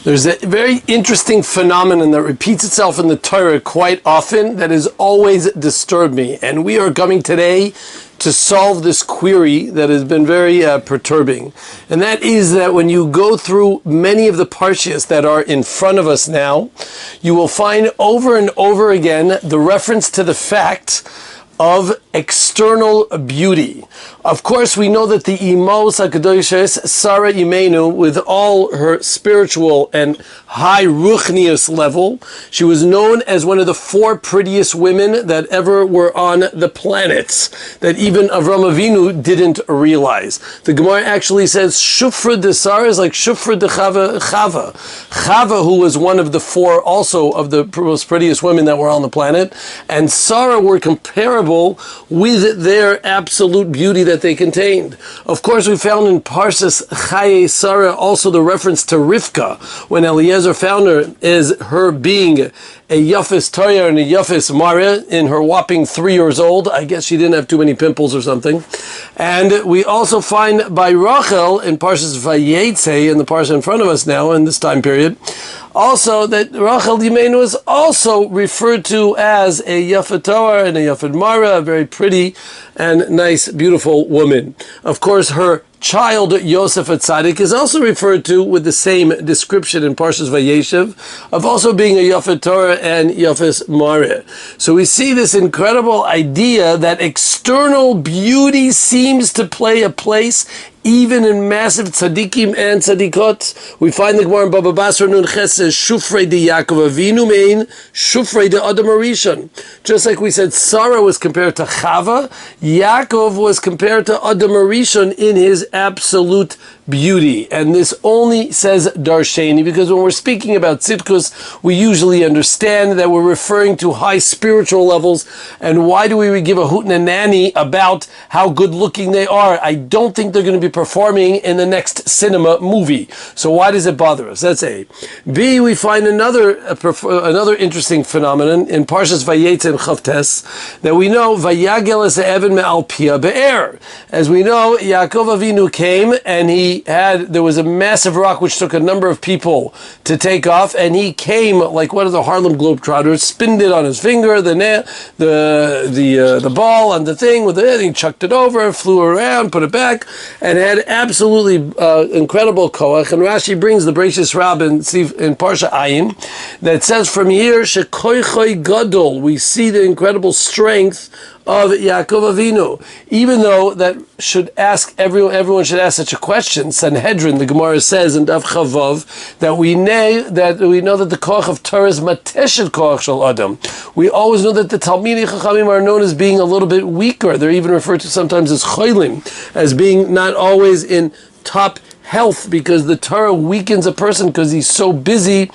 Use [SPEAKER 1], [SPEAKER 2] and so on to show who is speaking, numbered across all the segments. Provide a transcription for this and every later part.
[SPEAKER 1] There's a very interesting phenomenon that repeats itself in the Torah quite often that has always disturbed me. And we are coming today to solve this query that has been very perturbing. And that is that when you go through many of the parshias that are in front of us now, you will find over and over again the reference to the fact of external beauty. Of course, we know that the Imos HaKadoshas, Sarah Imenu, with all her spiritual and high ruchnius level, she was known as one of the 4 prettiest women that ever were on the planet, that even Avram Avinu didn't realize. The Gemara actually says, Shufra de Sarah is like Shufra de Chava. Chava, who was one of the 4 also of the most prettiest women that were on the planet, and Sarah were comparable with their absolute beauty that they contained. Of course, we found in Parshas Chaye Sarah also the reference to Rivka, when Eliezer found her as her being a Yafis Torah and a Yafis Mara in her whopping 3 years old. I guess she didn't have too many pimples or something. And we also find by Rachel in Parshas Vayetze, in the parsha in front of us now in this time period, also that Rachel Yimenu is also referred to as a Yafet Torah and a Yafet Mara, a very pretty and nice, beautiful woman. Of course, her child Yosef Atzadik is also referred to with the same description in Parshas Vayeshev of also being a Yafet Torah and Yafes Mara. So we see this incredible idea that external beauty seems to play a place even in massive tzaddikim and tzaddikot. We find the Gemara in Baba Basra Nun Ches says, Shufrei de Yaakov Avinu mein, Shufrei de Adam Arishon. Just like we said, Sarah was compared to Chava, Yaakov was compared to Adam Arishon in his absolute beauty. And this only says Darsheni, because when we're speaking about tzidkus, we usually understand that we're referring to high spiritual levels. And why do we give a hoot and a nanny about how good looking they are? I don't think they're going to be performing in the next cinema movie. So why does it bother us? That's A. B, we find another interesting phenomenon in Parshas Vayetze and Chavtes, that we know Vayagel es ha'even me'al pia be'er. As we know, Yaakov Avinu came and there was a massive rock which took a number of people to take off, and he came like one of the Harlem Globetrotters, spinned it on his finger, the ball on the thing with it, he chucked it over, flew around, put it back, and had absolutely incredible koach. And Rashi brings the Bereishis Rab in Parsha Ayin that says from here, Shekoichoi Gadol, we see the incredible strength of Yaakov Avinu. Even though that should ask everyone should ask such a question. Sanhedrin, the Gemara says in Daf Chavav, that we know that the koach of Torah is mateshet koach shel Adam. We always know that the Talmidei Chachamim are known as being a little bit weaker. They're even referred to sometimes as cholim, as being not always in top health, because the Torah weakens a person because he's so busy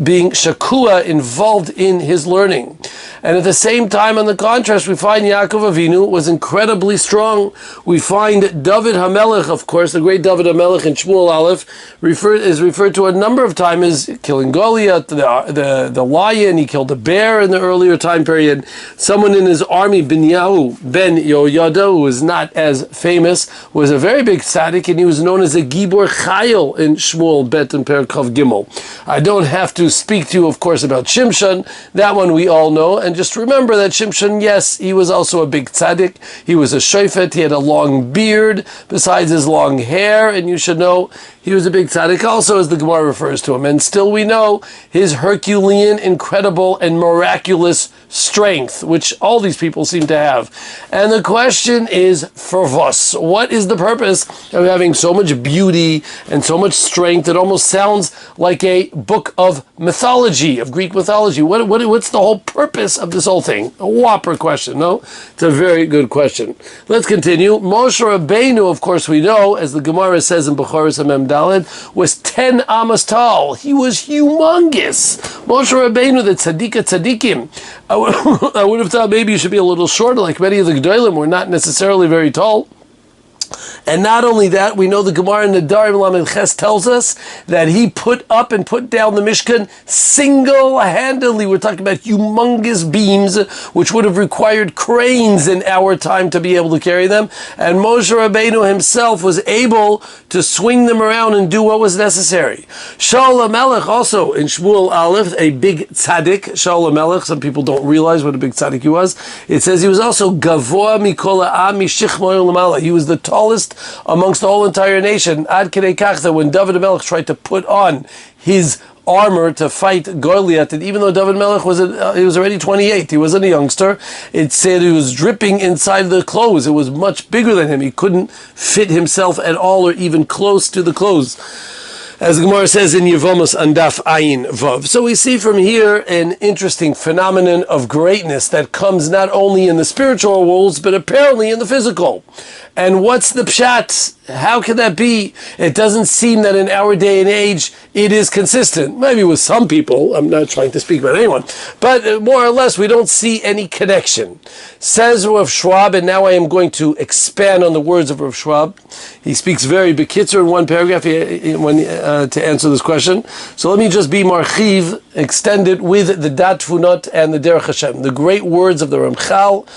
[SPEAKER 1] being shakua, involved in his learning. And at the same time, on the contrast, we find Yaakov Avinu was incredibly strong. We find David HaMelech, of course, the great David HaMelech in Shmuel Aleph, is referred to a number of times as killing Goliath, the lion. He killed a bear in the earlier time period. Someone in his army, Binyahu ben Yoyada, who was not as famous, was a very big tzaddik, and he was known as a Gibor Chayil in Shmuel Bet and Perkav Gimel. I don't have to speak to you, of course, about Shimshon. That one we all know. And just remember that Shimshon, yes, he was also a big tzaddik. He was a shofet. He had a long beard besides his long hair. And you should know he was a big tzaddik also, as the Gemara refers to him. And still we know his Herculean, incredible, and miraculous strength, which all these people seem to have. And the question is, for us, what is the purpose of having so much beauty and so much strength? It almost sounds like a book of mythology, of Greek mythology. What's the whole purpose of this whole thing? A whopper question, no? It's a very good question. Let's continue. Moshe Rabbeinu, of course, we know, as the Gemara says in Bechoros Mem Daled, was 10 amas tall. He was humongous. Moshe Rabbeinu, the tzaddikim. I would have thought maybe you should be a little shorter, like many of the Gedolim were not necessarily very tall. And not only that, we know the Gemara in the Nedarim Lamed Ches tells us that he put up and put down the Mishkan single-handedly. We're talking about humongous beams, which would have required cranes in our time to be able to carry them. And Moshe Rabbeinu himself was able to swing them around and do what was necessary. Shaul HaMelech also, in Shmuel Aleph, a big tzaddik. Shaul HaMelech, some people don't realize what a big tzaddik he was. It says he was also Gavoa Mikol Ha'am Mishichmo Lamala. He was the tallest amongst the whole entire nation. Ad Kedei Kach, that when David HaMelech tried to put on his armor to fight Goliath, and even though David Melech he was already 28, he wasn't a youngster, it said he was dripping inside the clothes. It was much bigger than him. He couldn't fit himself at all or even close to the clothes, as the Gemara says in Yevamos Andaf Ayin Vav. So we see from here an interesting phenomenon of greatness that comes not only in the spiritual worlds, but apparently in the physical. And what's the pshat? How can that be? It doesn't seem that in our day and age it is consistent. Maybe with some people, I'm not trying to speak about anyone, but more or less we don't see any connection. Says Rav Schwab, and now I am going to expand on the words of Rav Schwab. He speaks very bekitzer in one paragraph to answer this question. So let me just be marchiv, extend it with the Dat Tfunot and the Derech Hashem, the great words of the Ramchal,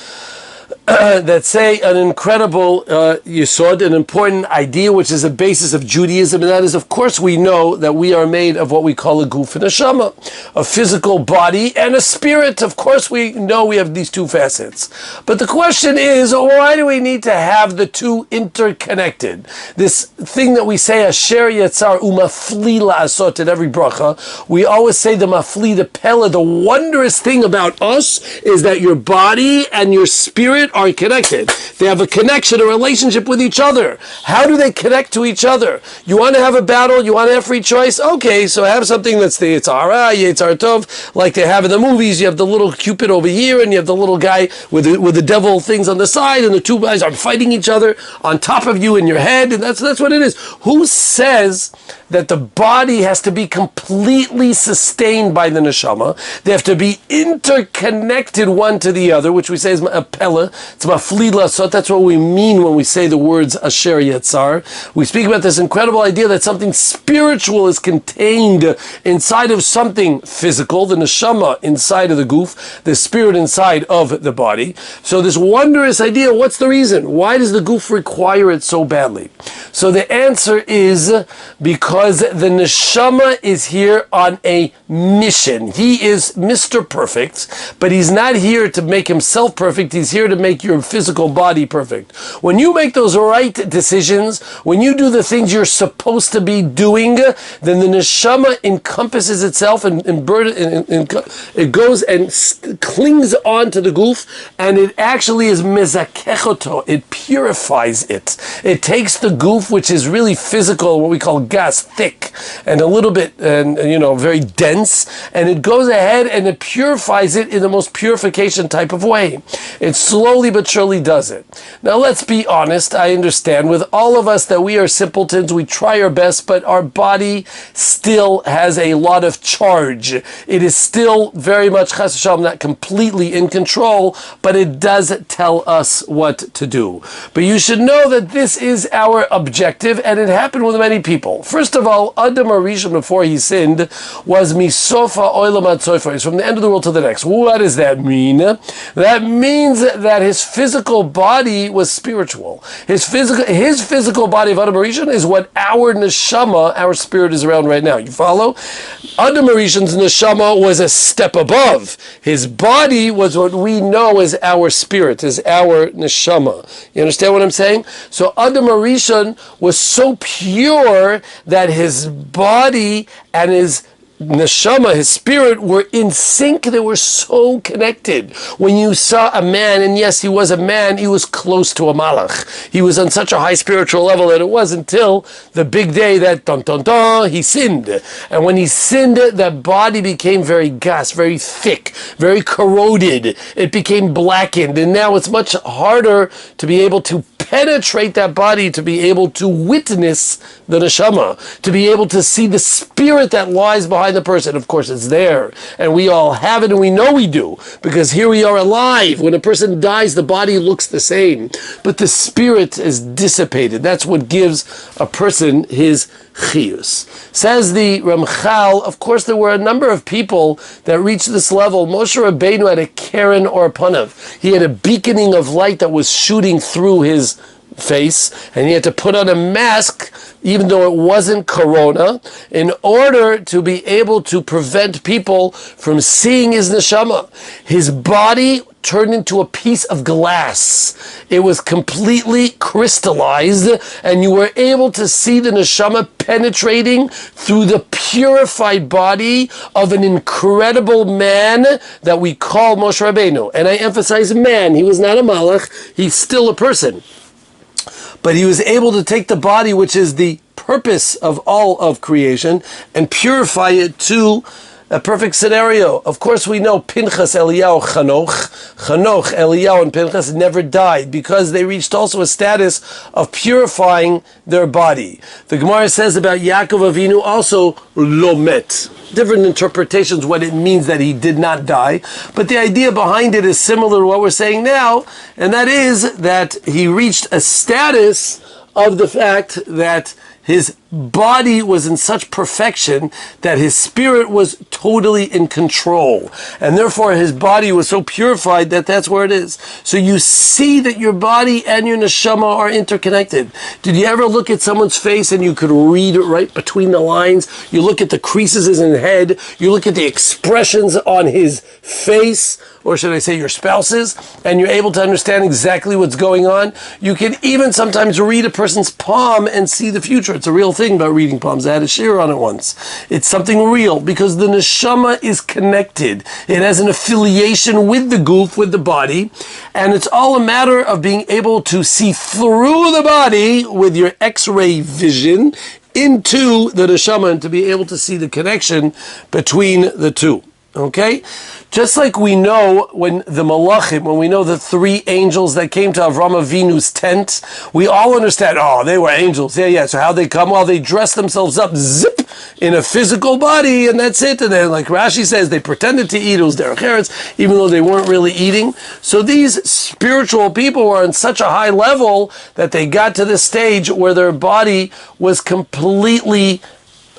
[SPEAKER 1] that say an incredible yesod, an important idea, which is a basis of Judaism, and that is, of course, we know that we are made of what we call a guf and a neshama, a physical body and a spirit. Of course, we know we have these two facets. But the question is, why do we need to have the two interconnected? This thing that we say, asher yatzar umafli la'asot, in every bracha, we always say the mafli, the pella, the wondrous thing about us is that your body and your spirit are connected. They have a connection, a relationship with each other. How do they connect to each other? You want to have a battle? You want to have free choice? Okay, so have something that's the Yitzhar Hara, Yitzhar Tov, like they have in the movies. You have the little Cupid over here, and you have the little guy with the devil things on the side, and the two guys are fighting each other on top of you in your head, and that's what it is. Who says that the body has to be completely sustained by the neshama? They have to be interconnected one to the other, which we say is a pella. It's mafli lasot. That's what we mean when we say the words asher yatzar. We speak about this incredible idea that something spiritual is contained inside of something physical, the neshama inside of the guf, the spirit inside of the body. So this wondrous idea, what's the reason? Why does the guf require it so badly? So the answer is because the neshama is here on a mission. He is Mr. Perfect, but he's not here to make himself perfect. He's here to make your physical body perfect. When you make those right decisions, when you do the things you're supposed to be doing, then the neshama encompasses itself and it goes and clings on to the guf, and it actually is mezakechoto. It purifies it. It takes the guf, which is really physical, what we call gas, thick, and a little bit, very dense, and it goes ahead and it purifies it in the most purification type of way. It slowly but surely does it. Now let's be honest, I understand with all of us that we are simpletons, we try our best, but our body still has a lot of charge. It is still very much, chas v'shalom, not completely in control, but it does tell us what to do. But you should know that this is our objective, and it happened with many people. First of all, Adam Arishon, before he sinned, was misofa oilam ad sofa. It's from the end of the world to the next. What does that mean? That means that his physical body was spiritual. His physical body of Adam Arishon is what our neshama, our spirit, is around right now. You follow? Adam Arishon's neshama was a step above. His body was what we know as our spirit, as our neshama. You understand what I'm saying? So Adam Arishon was so pure that his body and his neshama, his spirit, were in sync. They were so connected. When you saw a man, and yes, he was a man, he was close to a malach. He was on such a high spiritual level that it wasn't until the big day that he sinned. And when he sinned, that body became very gas, very thick, very corroded. It became blackened, and now it's much harder to be able to penetrate that body, to be able to witness the neshama, to be able to see the spirit that lies behind the person. Of course, it's there, and we all have it, and we know we do, because here we are alive. When a person dies, the body looks the same, but the spirit is dissipated. That's what gives a person his chiyus. Says the Ramchal, of course, there were a number of people that reached this level. Moshe Rabbeinu had a keren or panav. He had a beaconing of light that was shooting through his face, and he had to put on a mask, even though it wasn't corona, in order to be able to prevent people from seeing his neshama. His body turned into a piece of glass. It was completely crystallized, and you were able to see the neshama penetrating through the purified body of an incredible man that we call Moshe Rabbeinu. And I emphasize man. He was not a malach. He's still a person. But he was able to take the body, which is the purpose of all of creation, and purify it to a perfect scenario. Of course, we know Pinchas, Eliyahu, Chanoch, Eliyahu, and Pinchas never died because they reached also a status of purifying their body. The Gemara says about Yaakov Avinu also lomet. Different interpretations what it means that he did not die, but the idea behind it is similar to what we're saying now, and that is that he reached a status of the fact that his body was in such perfection that his spirit was totally in control. And therefore his body was so purified that that's where it is. So you see that your body and your neshama are interconnected. Did you ever look at someone's face and you could read it right between the lines? You look at the creases in his head, you look at the expressions on his face, or should I say your spouse's, and you're able to understand exactly what's going on. You can even sometimes read a person's palm and see the future. It's a real thing about reading palms. I had a shir on it once. It's something real because the neshama is connected. It has an affiliation with the goof, with the body, and it's all a matter of being able to see through the body with your X-ray vision into the neshama and to be able to see the connection between the two. Okay? Just like we know when the Malachim, when we know the three angels that came to Avram Avinu's tent, we all understand, oh, they were angels. Yeah. So how they come? Well, they dress themselves up, zip, in a physical body, and that's it. And then, like Rashi says, they pretended to eat. It was derech eretz, even though they weren't really eating. So these spiritual people were on such a high level that they got to this stage where their body was completely,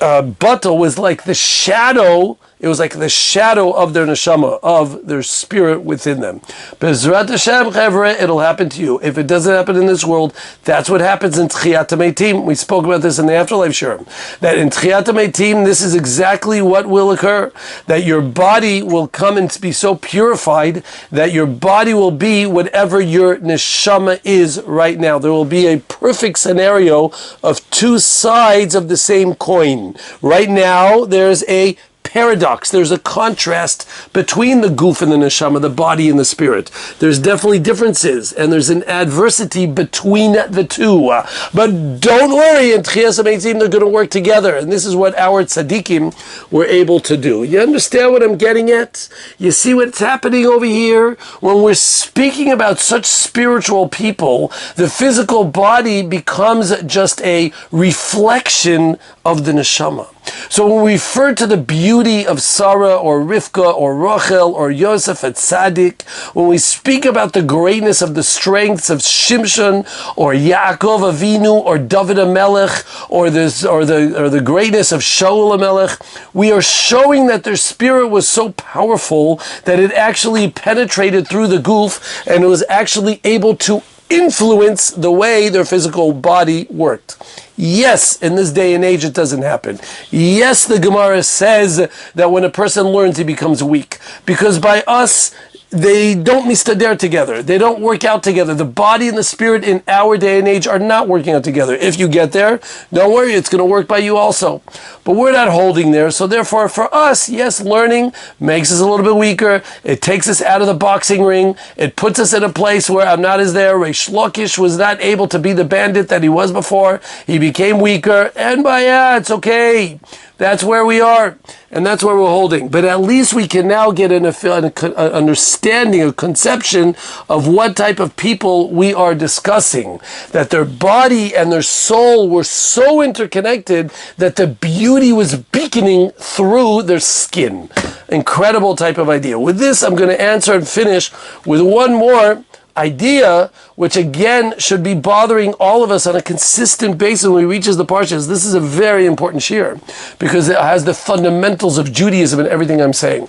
[SPEAKER 1] batal, was like the shadow. It was like the shadow of their neshama, of their spirit within them. Bezrat Hashem, chevre, it'll happen to you. If it doesn't happen in this world, that's what happens in Tchiyat HaMeitim. We spoke about this in the Afterlife Shurim. That in Tchiyat HaMeitim, this is exactly what will occur. That your body will come and be so purified that your body will be whatever your neshama is right now. There will be a perfect scenario of two sides of the same coin. Right now, there's a paradox. There's a contrast between the goof and the neshama, the body and the spirit. There's definitely differences, and there's an adversity between the two. But don't worry, in Tchiyas HaMeitim, they're going to work together, and this is what our tzaddikim were able to do. You understand what I'm getting at? You see what's happening over here? When we're speaking about such spiritual people, the physical body becomes just a reflection of the neshama. So when we refer to the beauty of Sarah or Rivka or Rachel or Yosef at Tzaddik, when we speak about the greatness of the strengths of Shimshon or Yaakov Avinu or David HaMelech or the greatness of Shaul HaMelech, we are showing that their spirit was so powerful that it actually penetrated through the goof and it was actually able to influence the way their physical body worked. Yes, in this day and age it doesn't happen. Yes, the Gemara says that when a person learns he becomes weak. Because by us, they don't mistader together. They don't work out together. The body and the spirit in our day and age are not working out together. If you get there, don't worry, it's going to work by you also. But we're not holding there. So therefore, for us, yes, learning makes us a little bit weaker. It takes us out of the boxing ring. It puts us in a place where Amnat is there. Reish Lakish was not able to be the bandit that he was before. He became weaker. And it's okay. That's where we are. And that's where we're holding. But at least we can now get an understanding understanding, a conception of what type of people we are discussing. That their body and their soul were so interconnected that the beauty was beaconing through their skin. Incredible type of idea. With this, I'm going to answer and finish with one more idea, which again should be bothering all of us on a consistent basis when we reaches the parshas. This is a very important shir because it has the fundamentals of Judaism and everything I'm saying.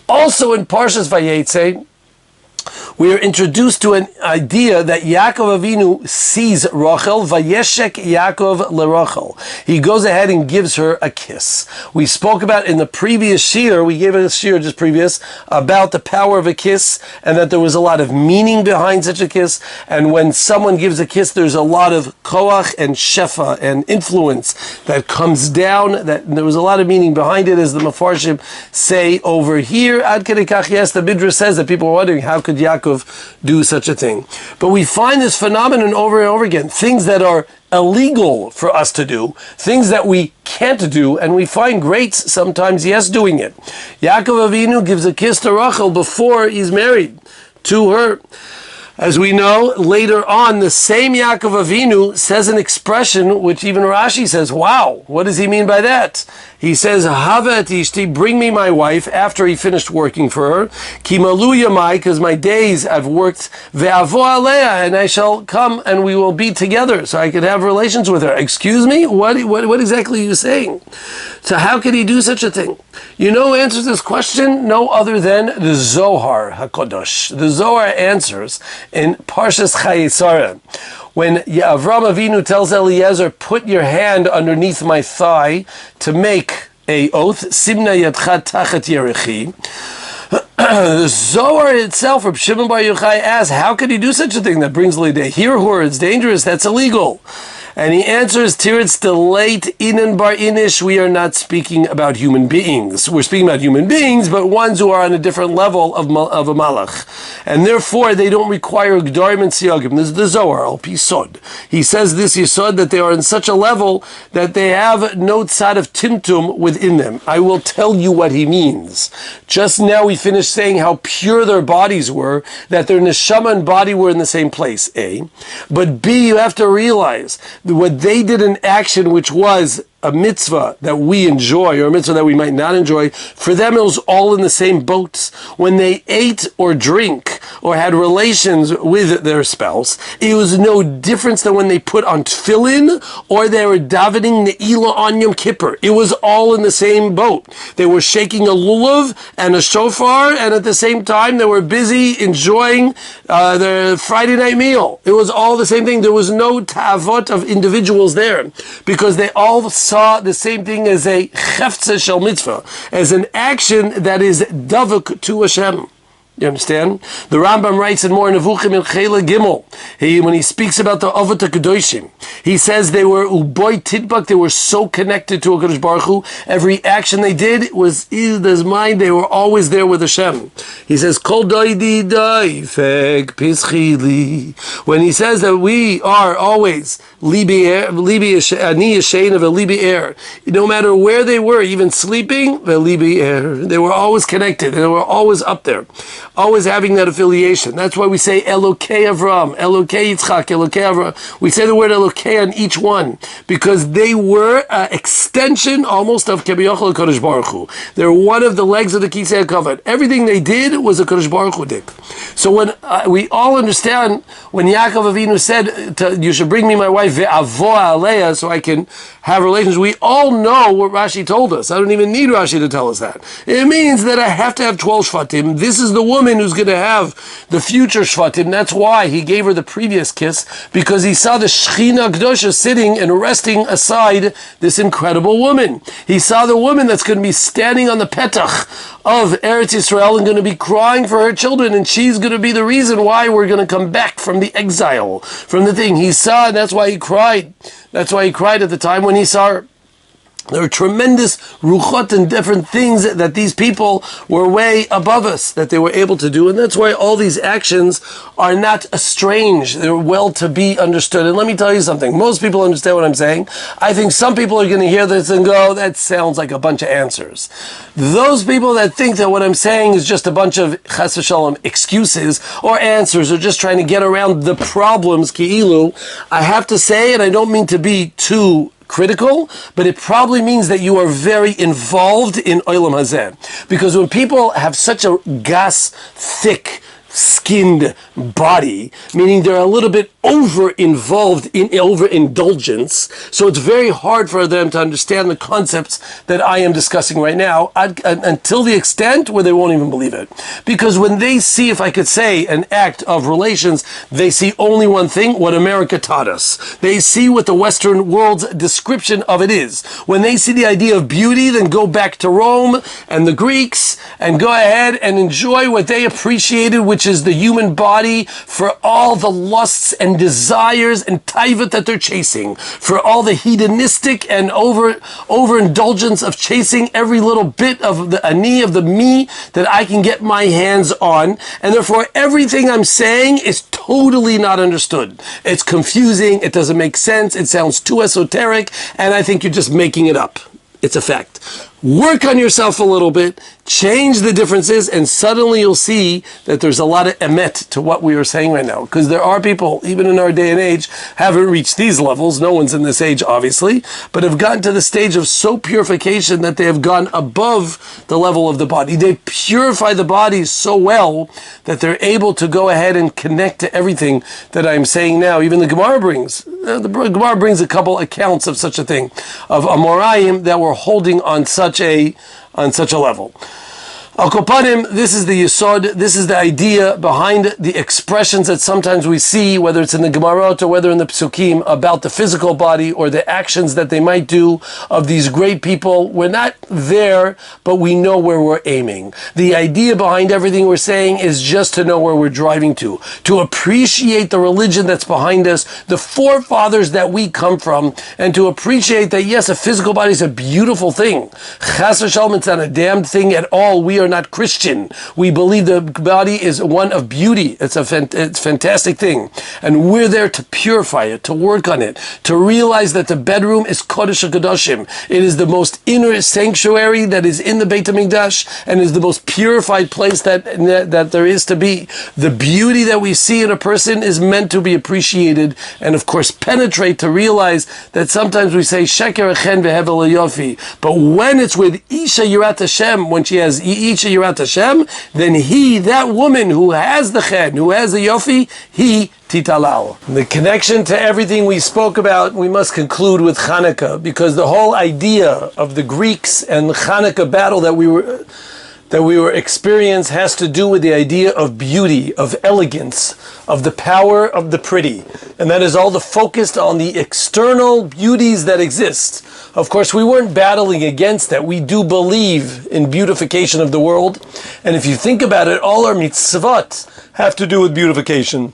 [SPEAKER 1] Also in Parshas Vayetze, we are introduced to an idea that Yaakov Avinu sees Rachel, Vayeshek Yaakov leRachel. He goes ahead and gives her a kiss. We spoke about in the previous shir, we gave a shir just previous, about the power of a kiss, and that there was a lot of meaning behind such a kiss, and when someone gives a kiss, there's a lot of koach and shefa and influence that comes down, that there was a lot of meaning behind it, as the Mefarshim say over here. Ad Kedei Kach, yes, the Midrash says that people are wondering, how could Yaakov do such a thing? But we find this phenomenon over and over again. Things that are illegal for us to do, things that we can't do, and we find greats sometimes, yes, doing it. Yaakov Avinu gives a kiss to Rachel before he's married to her. As we know, later on, the same Yaakov Avinu says an expression which even Rashi says, wow, what does he mean by that? He says, Hava et ishti, bring me my wife, after he finished working for her. Ki malu yamai, because my days I've worked, ve'avo aleya, and I shall come and we will be together, so I could have relations with her. Excuse me? What exactly are you saying? So how could he do such a thing? You know who answers this question? No other than the Zohar HaKadosh. The Zohar answers in Parshas Chayesara. When Avram Avinu tells Eliezer, put your hand underneath my thigh to make a oath, Simna Yadcha Tachat Yerechi. The Zohar itself, Reb Shimon Bar Yochai asks, how could he do such a thing that brings Lidei? Hirhur, it's dangerous, that's illegal. And he answers, Tiritz delate inan bar inish, we are not speaking about human beings. We're speaking about human beings, but ones who are on a different level of a malach. And therefore, they don't require gdarim and siyagim. This is the Zohar, al pisod. He says this yisod, that they are on such a level that they have no tzad of timtum within them. I will tell you what he means. Just now we finished saying how pure their bodies were, that their neshama and body were in the same place, A. But B, you have to realize what they did in action, which was a mitzvah that we enjoy, or a mitzvah that we might not enjoy, for them it was all in the same boats. When they ate or drink or had relations with their spouse, it was no difference than when they put on tefillin or they were davening ne'ilah on Yom Kippur. It was all in the same boat. They were shaking a lulav and a shofar, and at the same time they were busy enjoying their Friday night meal. It was all the same thing. There was no ta'avot of individuals there, because they all saw the same thing as a cheftzeh shel mitzvah, as an action that is davuk to Hashem. You understand? The Rambam writes in more Nevuchim in Chela Gimel, when he speaks about the Avot HaKadoshim, he says they were uboy tidbak, they were so connected to HaKadosh Baruch Hu, every action they did was in his mind, they were always there with Hashem. He says, Kol doidi doifek pischili. When he says that we are always libi ani yashein of a libi air, no matter where they were, even sleeping, the libi air, they were always connected, they were always up there, always having that affiliation. That's why we say Elokei Avram, Elokei Yitzchak, Elokei Avram. We say the word Elokei on each one, because they were an extension almost of Kebiyachol HaKadosh Baruch Hu. They're one of the legs of the Kisei HaKavod. Everything they did was a Kadosh Baruch Hu did. So when we all understand, when Yaakov Avinu said, you should bring me my wife, Ve'avo Aleya, so I can have relations, we all know what Rashi told us. I don't even need Rashi to tell us that. It means that I have to have 12 Shvatim. This is the woman who's going to have the future Shvatim. That's why he gave her the previous kiss, because he saw the Shechina Kedosha sitting and resting aside this incredible woman. He saw the woman that's going to be standing on the petach of Eretz Yisrael and going to be crying for her children, and she's going to be the reason why we're going to come back from the exile, from the thing. He saw, and that's why he cried. That's why he cried at the time when he saw her. There are tremendous ruchot and different things that these people were way above us, that they were able to do. And that's why all these actions are not strange. They're well to be understood. And let me tell you something. Most people understand what I'm saying. I think some people are going to hear this and go, that sounds like a bunch of answers. Those people that think that what I'm saying is just a bunch of chas v'shalom excuses or answers or just trying to get around the problems, ki'ilu, I have to say, and I don't mean to be too critical, but it probably means that you are very involved in Olam Hazeh. Because when people have such a gas, thick, skinned body, meaning they're a little bit over-involved in overindulgence, so it's very hard for them to understand the concepts that I am discussing right now, until the extent where they won't even believe it. Because when they see, if I could say, an act of relations, they see only one thing, what America taught us. They see what the Western world's description of it is. When they see the idea of beauty, then go back to Rome and the Greeks, and go ahead and enjoy what they appreciated, which is the human body, for all the lusts and desires and taivat that they're chasing, for all the hedonistic and overindulgence of chasing every little bit of the ani, of the me, that I can get my hands on. And therefore everything I'm saying is totally not understood. It's confusing, it doesn't make sense, it sounds too esoteric, and I think you're just making it up. It's a fact. Work on yourself a little bit, change the differences, and suddenly you'll see that there's a lot of emet to what we are saying right now. Because there are people, even in our day and age, haven't reached these levels. No one's in this age, obviously, but have gotten to the stage of so purification that they have gone above the level of the body. They purify the body so well that they're able to go ahead and connect to everything that I'm saying now. Even the Gemara brings. The Gemara brings a couple accounts of such a thing, of Amoraim that were holding on such a level. Al Kopanim, this is the Yesod, this is the idea behind the expressions that sometimes we see, whether it's in the Gemarot or whether in the Psukim, about the physical body or the actions that they might do of these great people. We're not there, but we know where we're aiming. The idea behind everything we're saying is just to know where we're driving to appreciate the religion that's behind us, the forefathers that we come from, and to appreciate that, yes, a physical body is a beautiful thing. Chas v'shalom, it's not a damned thing at all. We are not Christian. We believe the body is one of beauty. It's a fantastic thing. And we're there to purify it, to work on it, to realize that the bedroom is Kodesh HaKadoshim. It is the most inner sanctuary that is in the Beit HaMikdash and is the most purified place that there is to be. The beauty that we see in a person is meant to be appreciated and, of course, penetrate, to realize that sometimes we say Sheker Echen Vehevel Yofi, but when it's with Isha Yirat Hashem, when she has Isha Yirat Hashem, then that woman who has the chen, who has the yofi, he titalal. The connection to everything we spoke about, we must conclude with Hanukkah, because the whole idea of the Greeks and the Hanukkah battle that we were experiencing has to do with the idea of beauty, of elegance, of the power of the pretty. And that is all focused on the external beauties that exist. Of course, we weren't battling against that. We do believe in beautification of the world. And if you think about it, all our mitzvot have to do with beautification.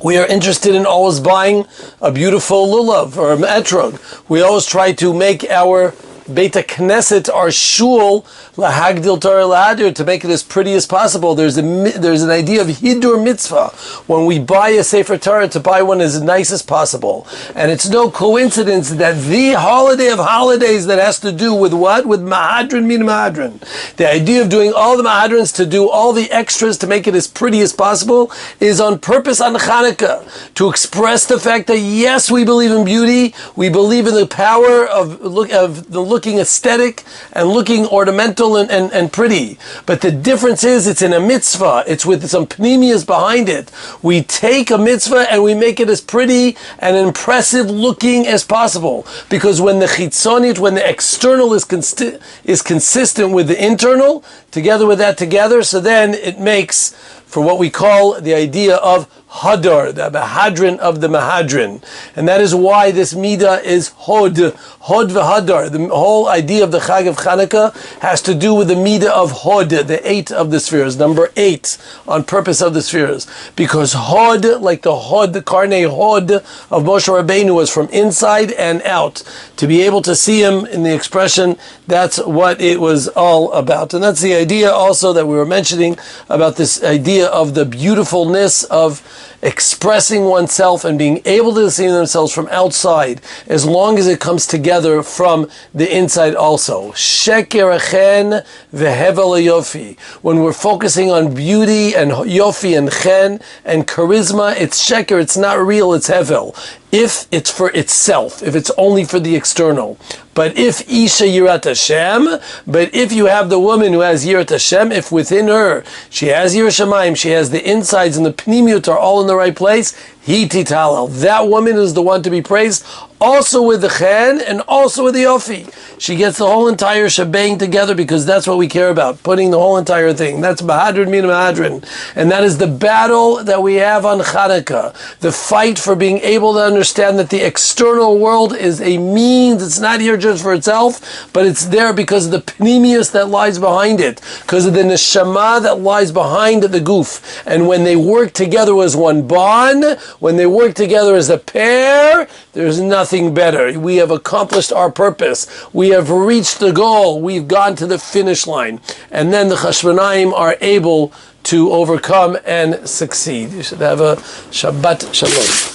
[SPEAKER 1] We are interested in always buying a beautiful lulav or an etrog. We always try to make our Beit HaKnesset, our shul, lahagdil Torah lahadir, to make it as pretty as possible. There's an idea of hidur mitzvah, when we buy a Sefer Torah, to buy one as nice as possible. And it's no coincidence that the holiday of holidays that has to do with what? With mahadran min mahadran. The idea of doing all the mahadrans, to do all the extras to make it as pretty as possible, is on purpose on Hanukkah, to express the fact that yes, we believe in beauty, we believe in the power of the looking aesthetic and looking ornamental and pretty. But the difference is, it's in a mitzvah. It's with some pnimius behind it. We take a mitzvah and we make it as pretty and impressive looking as possible. Because when the chitzonit, when the external is consistent with the internal, together, so then it makes for what we call the idea of Hadar, the Mahadran of the Mahadran. And that is why this Midah is Hod v'Hadar. The whole idea of the Chag of Hanukkah has to do with the Midah of Hod, the 8 of the spheres, number 8, on purpose of the spheres. Because Hod, like the Hod, the Karnei Hod of Moshe Rabbeinu, was from inside and out. To be able to see him in the expression, that's what it was all about. And that's the idea also that we were mentioning about this idea of the beautifulness of expressing oneself and being able to see themselves from outside, as long as it comes together from the inside also. Sheker chen vehevel yofi. When we're focusing on beauty and yofi and chen and charisma, it's sheker, it's not real, it's hevel. If it's for itself, if it's only for the external. But if Isha Yirat Hashem, but if you have the woman who has Yirat Hashem, if within her she has Yirat Shamayim, she has the insides and the pnimiut are all in the right place, Hi Titalel. That woman is the one to be praised, also with the chen and also with the yofi. She gets the whole entire shebang together, because that's what we care about, putting the whole entire thing. That's Mahadran Min Mahadran. And that is the battle that we have on Hanukkah. The fight for being able to understand that the external world is a means. It's not here just for itself, but it's there because of the pnimius that lies behind it, because of the neshama that lies behind the goof. And when they work together as one bond, when they work together as a pair, there's nothing better. We have accomplished our purpose. We have reached the goal. We've gone to the finish line. And then the Chashmonaim are able to overcome and succeed. You should have a Shabbat Shalom.